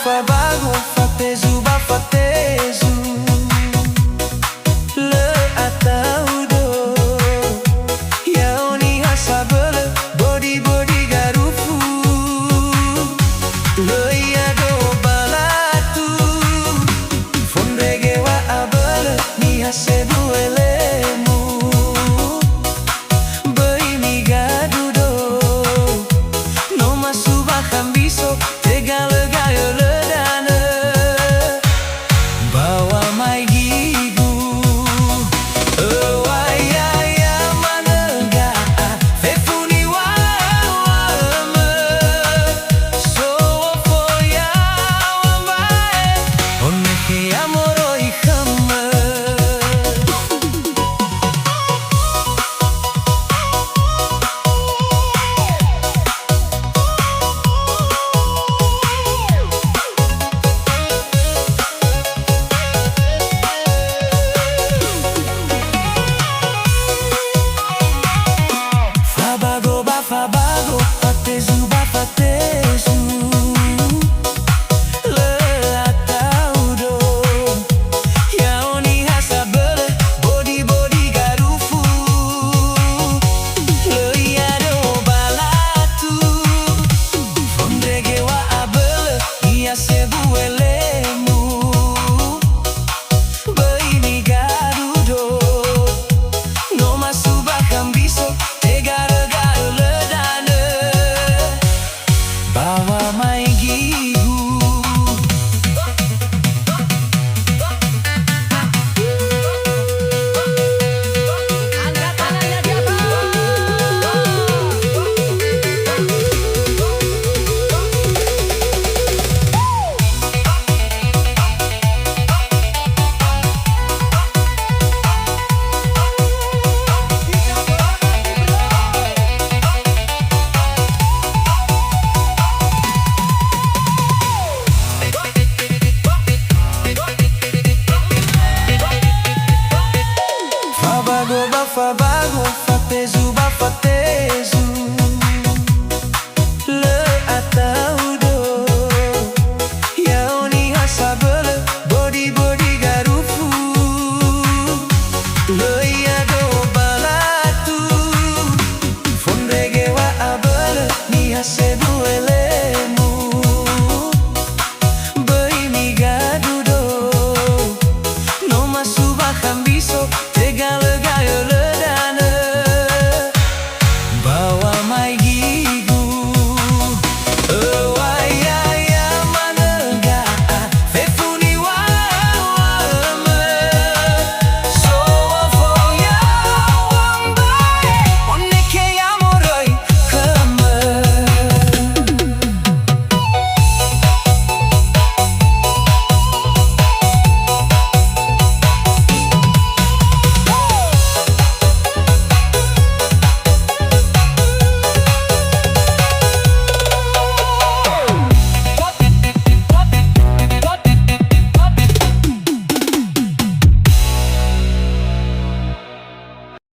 bago, fatezu ba fatezu le ataudo yaoni hasabele body body garufu le yado balatu fondege wa abele ni hasebu elemu bai mi gadudo no masuba cambiso tegale gayo le dana bawa mai gigu waya manega fefuni wa me so foya wambae oneke amoro ikhamme Fabago, fatezu ba fatezu le ataudo yaoni hasabele body body garufu le yado balatu fondege wa abele ia sebu elemu bai mi garudo no masuba cambiso tegara bawa mai